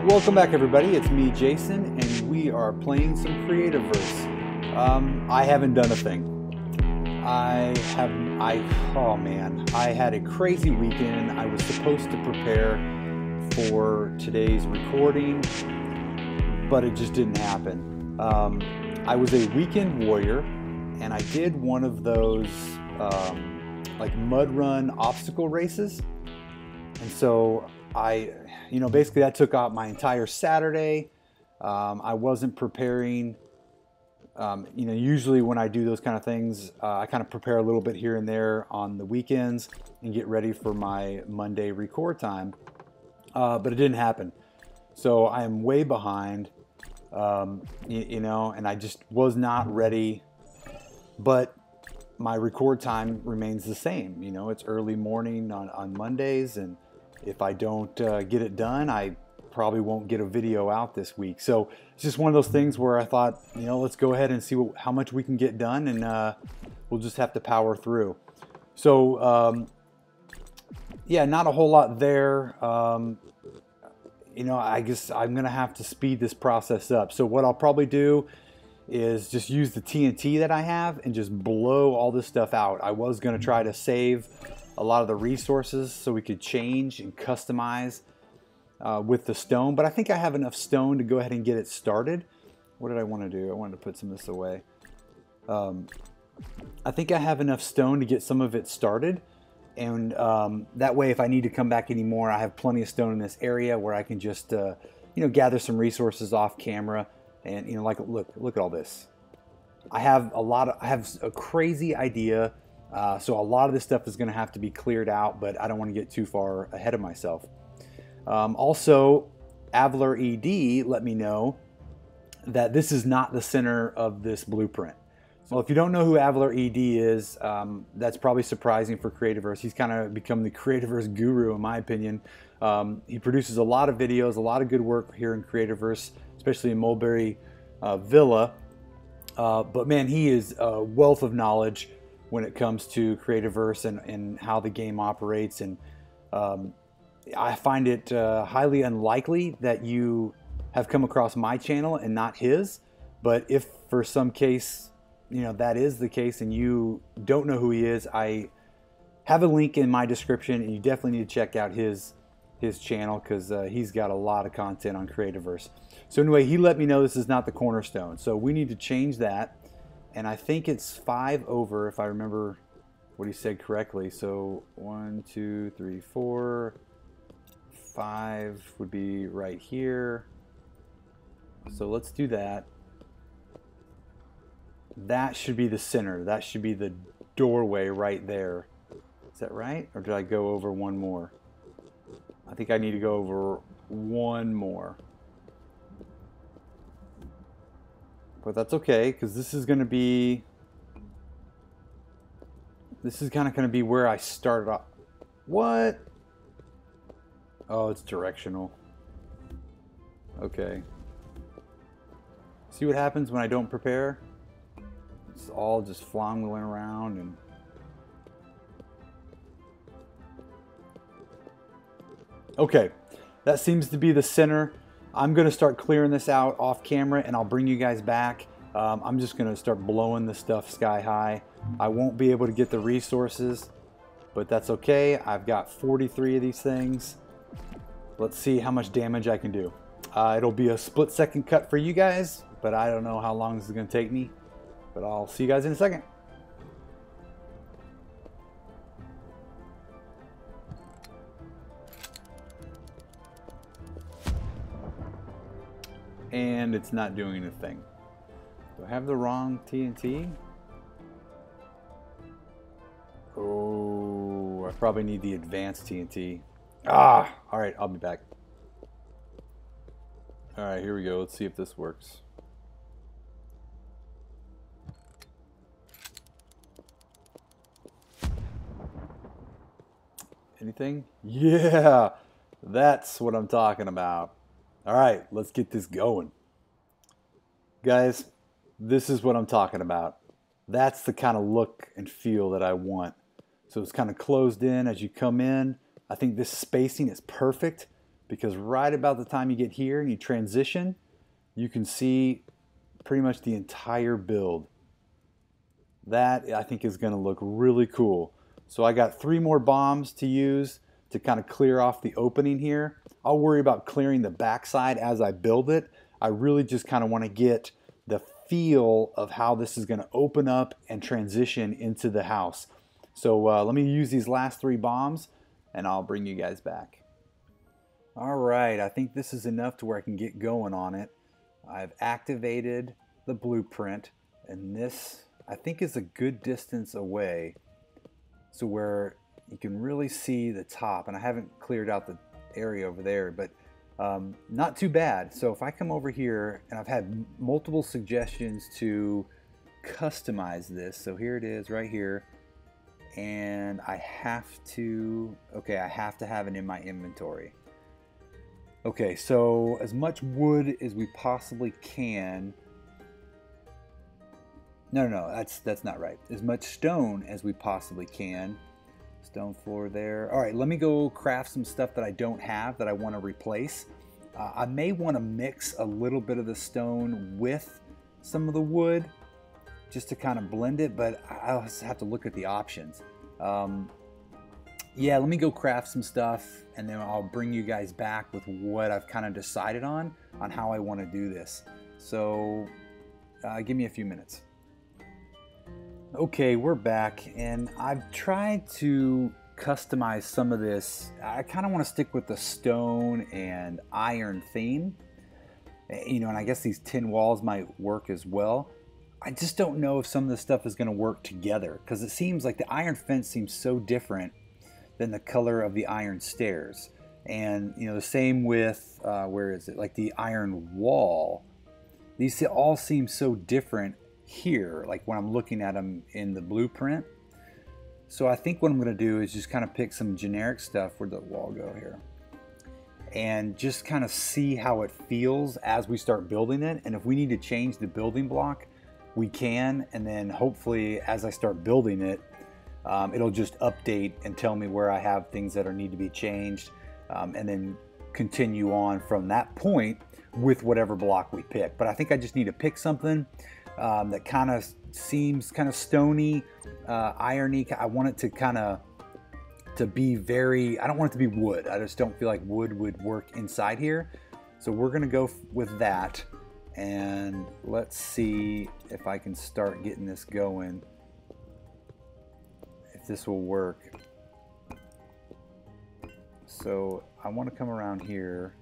Welcome back, everybody. It's me, Jason, and we are playing some Creativerse. I haven't done a thing. Oh man, I had a crazy weekend. I was supposed to prepare for today's recording, but it just didn't happen. I was a weekend warrior, and I did one of those like mud run obstacle races, and so basically that took out my entire Saturday. I wasn't preparing. Usually when I do those kind of things, I kind of prepare a little bit here and there on the weekends and get ready for my Monday record time. But it didn't happen. So I am way behind, and I just was not ready. But my record time remains the same. It's early morning on Mondays, and if I don't get it done, I probably won't get a video out this week. So it's just one of those things where I thought, let's go ahead and see how much we can get done, and we'll just have to power through. So not a whole lot there. I guess I'm gonna have to speed this process up. So what I'll probably do is just use the TNT that I have and just blow all this stuff out. I was gonna try to save a lot of the resources so we could change and customize with the stone, but I think I have enough stone to go ahead and get it started. What did I want to do? I wanted to put some of this away. I think I have enough stone to get some of it started, and that way if I need to come back anymore, I have plenty of stone in this area where I can just gather some resources off camera. And look at all this. I have a crazy idea. So a lot of this stuff is going to have to be cleared out, but I don't want to get too far ahead of myself. Also, Avler ED let me know that this is not the center of this blueprint. Well, if you don't know who Avler ED is, that's probably surprising for Creativerse. He's kind of become the Creativerse guru, in my opinion. He produces a lot of videos, a lot of good work here in Creativerse, especially in Mulberry Villa. But man, he is a wealth of knowledge when it comes to Creativerse and how the game operates. And I find it highly unlikely that you have come across my channel and not his. But if for some case, that is the case and you don't know who he is, I have a link in my description, and you definitely need to check out his channel, because he's got a lot of content on Creativerse. So anyway, he let me know this is not the cornerstone. So we need to change that. And I think it's 5 over, if I remember what he said correctly. So 1, 2, 3, 4, 5 would be right here. So let's do that. That should be the center. That should be the doorway right there. Is that right? Or did I go over one more? I think I need to go over one more. But that's okay, because this is kind of going to be where I started off. What? Oh, it's directional. Okay. See what happens when I don't prepare? It's all just floundering around and... Okay, that seems to be the center. I'm going to start clearing this out off camera, and I'll bring you guys back. I'm just going to start blowing this stuff sky high. I won't be able to get the resources, but that's okay. I've got 43 of these things. Let's see how much damage I can do. It'll be a split-second cut for you guys, but I don't know how long this is going to take me. But I'll see you guys in a second. And it's not doing a thing. Do I have the wrong TNT? Oh, I probably need the advanced TNT. All right, I'll be back. All right, here we go. Let's see if this works. Anything? Yeah, that's what I'm talking about. All right, let's get this going. Guys, this is what I'm talking about. That's the kind of look and feel that I want. So it's kind of closed in as you come in. I think this spacing is perfect because right about the time you get here and you transition, you can see pretty much the entire build. That I think is going to look really cool. So I got 3 more bombs to use to kind of clear off the opening here. I'll worry about clearing the backside as I build it. I really just kind of want to get the feel of how this is going to open up and transition into the house. So let me use these last 3 bombs and I'll bring you guys back. All right, I think this is enough to where I can get going on it. I've activated the blueprint, and this I think is a good distance away, so where you can really see the top. And I haven't cleared out the area over there, but not too bad. So if I come over here, and I've had multiple suggestions to customize this. So here it is right here, and I have to have it in my inventory. Okay, so as much wood as we possibly can. No, that's not right. As much stone as we possibly can. Stone floor there. All right, let me go craft some stuff that I don't have that I want to replace. I may want to mix a little bit of the stone with some of the wood just to kind of blend it, but I'll have to look at the options. Yeah, let me go craft some stuff, and then I'll bring you guys back with what I've kind of decided on how I want to do this. So give me a few minutes. Okay, we're back, and I've tried to customize some of this. I kind of want to stick with the stone and iron theme, and I guess these tin walls might work as well. I just don't know if some of this stuff is going to work together, because it seems like the iron fence seems so different than the color of the iron stairs. And the same with where is it, like the iron wall. These all seem so different here, like when I'm looking at them in the blueprint. So I think what I'm going to do is just kind of pick some generic stuff. Where'd the wall go here? And just kind of see how it feels as we start building it. And if we need to change the building block, we can. And then hopefully as I start building it, it'll just update and tell me where I have things that need to be changed, and then continue on from that point with whatever block we pick. But I think I just need to pick something that kind of seems kind of stony, irony. I want it to kind of be very, I don't want it to be wood. I just don't feel like wood would work inside here. So we're gonna go with that, and let's see if I can start getting this going. This will work. So I want to come around here.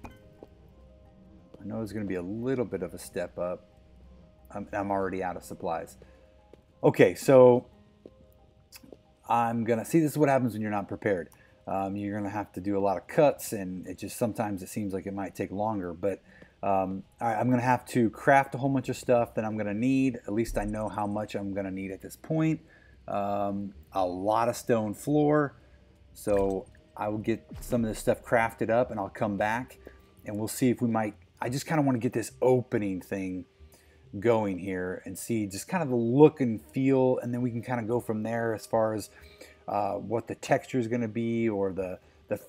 I know it's going to be a little bit of a step up. I'm already out of supplies. Okay, so I'm gonna see, this is what happens when you're not prepared. You're gonna have to do a lot of cuts, and it just sometimes it seems like it might take longer, but I'm gonna have to craft a whole bunch of stuff that I'm gonna need. At least I know how much I'm gonna need at this point. A lot of stone floor, so I will get some of this stuff crafted up, and I'll come back and we'll see if we might. I just kind of want to get this opening thing going here and see just kind of the look and feel, and then we can kind of go from there as far as what the texture is going to be, or the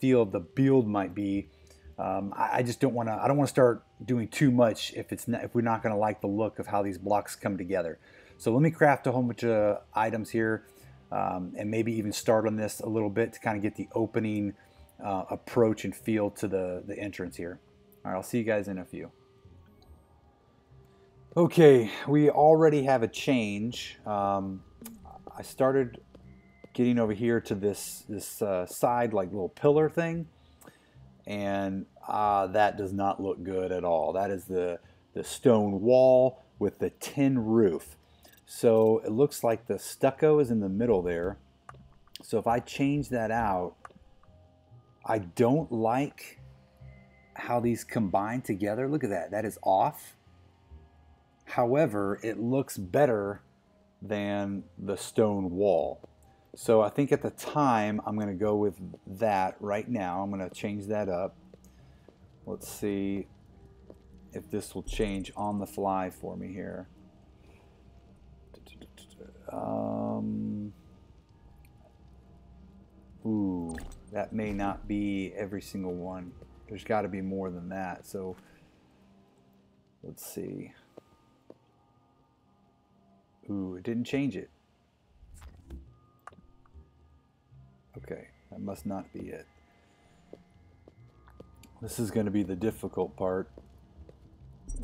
feel of the build might be. I just don't want to. I don't want to start doing too much if we're not going to like the look of how these blocks come together. So let me craft a whole bunch of items here, and maybe even start on this a little bit to kind of get the opening approach and feel to the entrance here. All right, I'll see you guys in a few. Okay, we already have a change. I started getting over here to this side like little pillar thing, and that does not look good at all. That is the stone wall with the tin roof. So it looks like the stucco is in the middle there. So if I change that out, I don't like how these combine together. Look at that. That is off. However, it looks better than the stone wall. So I think at the time, I'm going to go with that right now. I'm going to change that up. Let's see if this will change on the fly for me here. Ooh, that may not be every single one. There's got to be more than that. So let's see. Ooh, it didn't change it. Okay, that must not be it. This is going to be the difficult part.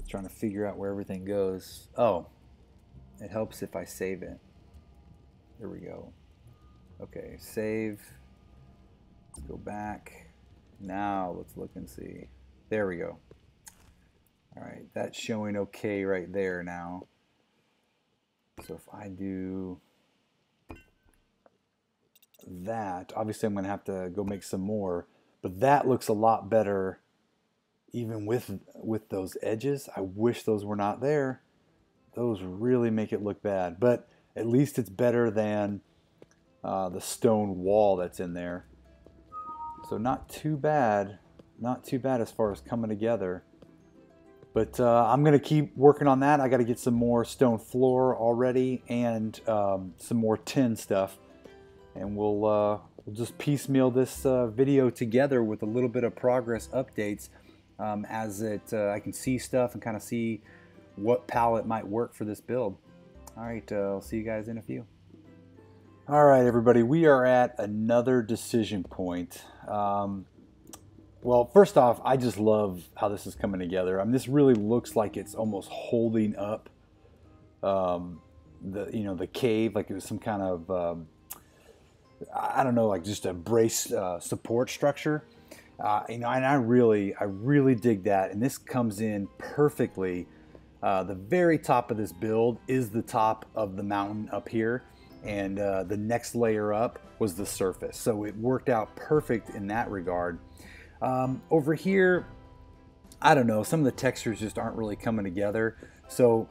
Trying to figure out where everything goes. Oh, it helps if I save it. Here we go. Okay, save. Let's go back. Now let's look and see. There we go. All right, that's showing okay right there now. So if I do that, obviously I'm going to have to go make some more, but that looks a lot better even with those edges. I wish those were not there. Those really make it look bad, but at least it's better than the stone wall that's in there. So not too bad, not too bad as far as coming together. But I'm going to keep working on that. I got to get some more stone floor already and some more tin stuff. And we'll just piecemeal this video together with a little bit of progress updates as I can see stuff and kind of see what palette might work for this build. All right, I'll see you guys in a few. All right, everybody, we are at another decision point. Well, first off, I just love how this is coming together. I mean, this really looks like it's almost holding up the cave, like it was some kind of I don't know, like just a brace support structure. And I really dig that. And this comes in perfectly. The very top of this build is the top of the mountain up here, and the next layer up was the surface. So it worked out perfect in that regard. Over here, I don't know, some of the textures just aren't really coming together. So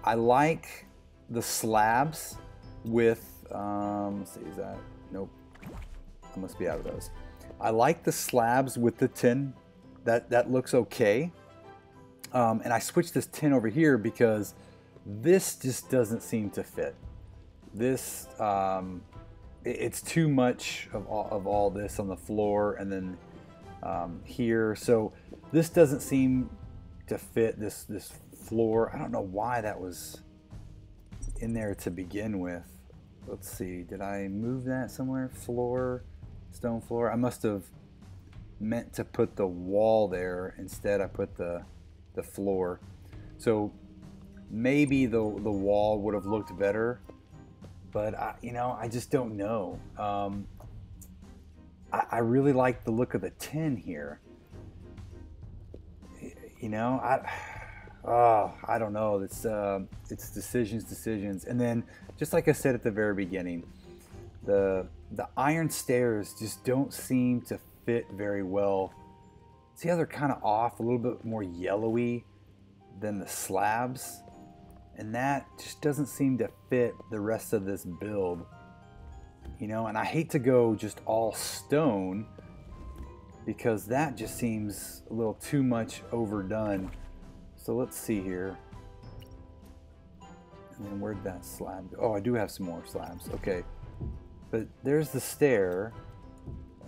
I like the slabs with, let's see, is that, nope, I must be out of those. I like the slabs with the tin, that looks okay. And I switched this tin over here because this just doesn't seem to fit. This, it's too much of all this on the floor and then here. So this doesn't seem to fit this floor. I don't know why that was in there to begin with. Let's see, did I move that somewhere? Floor, stone floor. I must have meant to put the wall there. Instead I put the floor. So maybe the wall would have looked better, but I just don't know. I really like the look of the tin here. I don't know. It's decisions. And then, just like I said at the very beginning, the iron stairs just don't seem to fit very well. See how they're kind of off, a little bit more yellowy than the slabs, and that just doesn't seem to fit the rest of this build. And I hate to go just all stone because that just seems a little too much overdone. So let's see here. And then where'd that slab go? Oh, I do have some more slabs. Okay. But there's the stair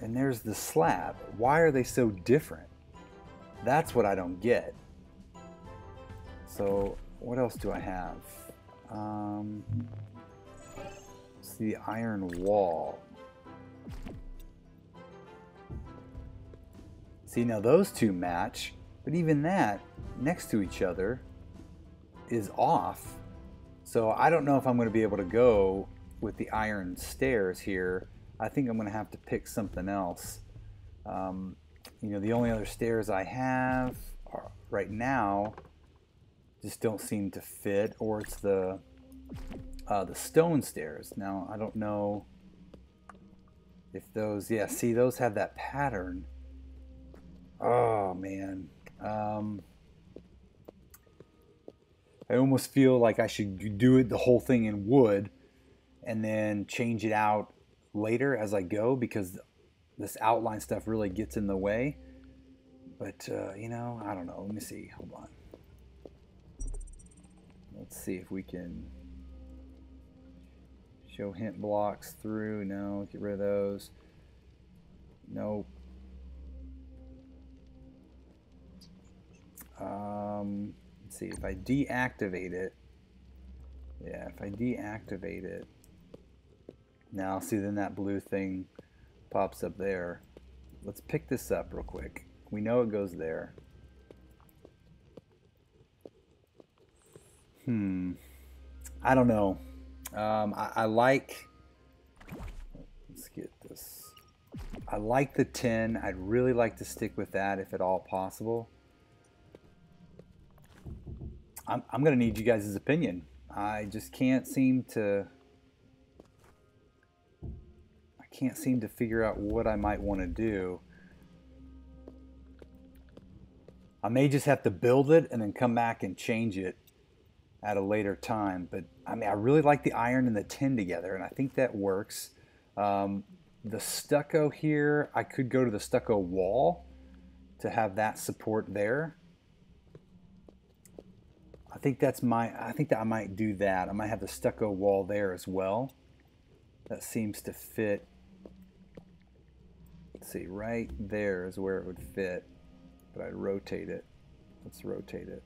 and there's the slab. Why are they so different? That's what I don't get. So what else do I have? The iron wall. See, now those two match, but even that next to each other is off. So I don't know if I'm going to be able to go with the iron stairs here. I think I'm going to have to pick something else. The only other stairs I have right now just don't seem to fit, or it's the stone stairs. Now, I don't know if those, yeah, see, those have that pattern. Oh, man. I almost feel like I should do it, the whole thing in wood, and then change it out later as I go, because this outline stuff really gets in the way. But, I don't know. Let me see. Hold on. Let's see if we can show hint blocks through. No, get rid of those. Nope. Let's see, if I deactivate it, yeah, if I deactivate it, now see, then that blue thing pops up there. Let's pick this up real quick. We know it goes there. I don't know. I like, let's get this. I like the 10. I'd really like to stick with that if at all possible. I'm going to need you guys' opinion. I just can't seem to figure out what I might want to do. I may just have to build it and then come back and change it at a later time. But I mean, I really like the iron and the tin together, and I think that works. The stucco here, I could go to the stucco wall to have that support there. I think that I might do that. I might have the stucco wall there as well. That seems to fit. Let's see, right there is where it would fit, but I'd rotate it. Let's rotate it.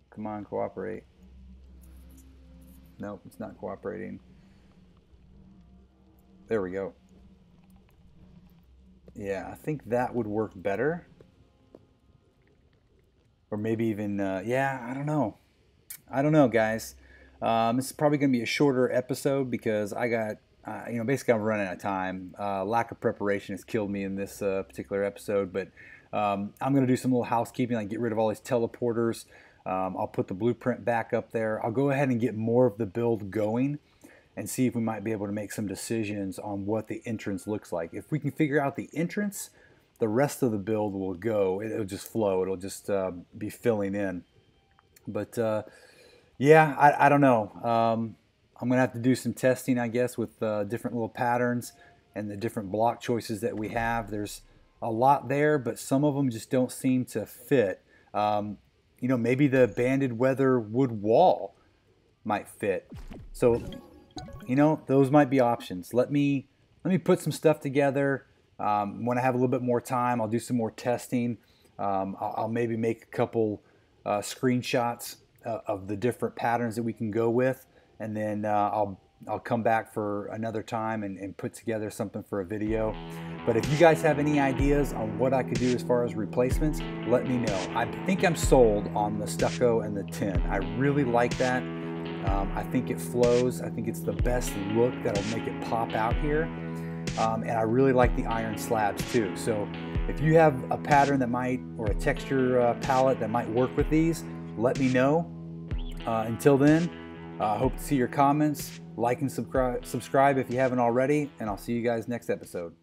Come on, cooperate. Nope, it's not cooperating. There we go. Yeah, I think that would work better. Or maybe even, yeah, I don't know. I don't know, guys. This is probably going to be a shorter episode because I got, basically I'm running out of time. Lack of preparation has killed me in this particular episode, but I'm going to do some little housekeeping, like get rid of all these teleporters. I'll put the blueprint back up there. I'll go ahead and get more of the build going and see if we might be able to make some decisions on what the entrance looks like. If we can figure out the entrance, the rest of the build will go. It'll just flow. It'll just be filling in. But yeah, I don't know. I'm going to have to do some testing, I guess, with different little patterns and the different block choices that we have. There's a lot there, but some of them just don't seem to fit. Maybe the banded weather wood wall might fit. So, those might be options. Let me put some stuff together. When I have a little bit more time, I'll do some more testing. I'll maybe make a couple screenshots of the different patterns that we can go with, and then I'll come back for another time and put together something for a video. But if you guys have any ideas on what I could do as far as replacements, let me know. I think I'm sold on the stucco and the tin. I really like that. I think it flows. I think it's the best look that'll make it pop out here. And I really like the iron slabs too. So if you have a pattern that might, or a texture palette that might work with these, let me know. Until then, I hope to see your comments. Like and subscribe if you haven't already, and I'll see you guys next episode.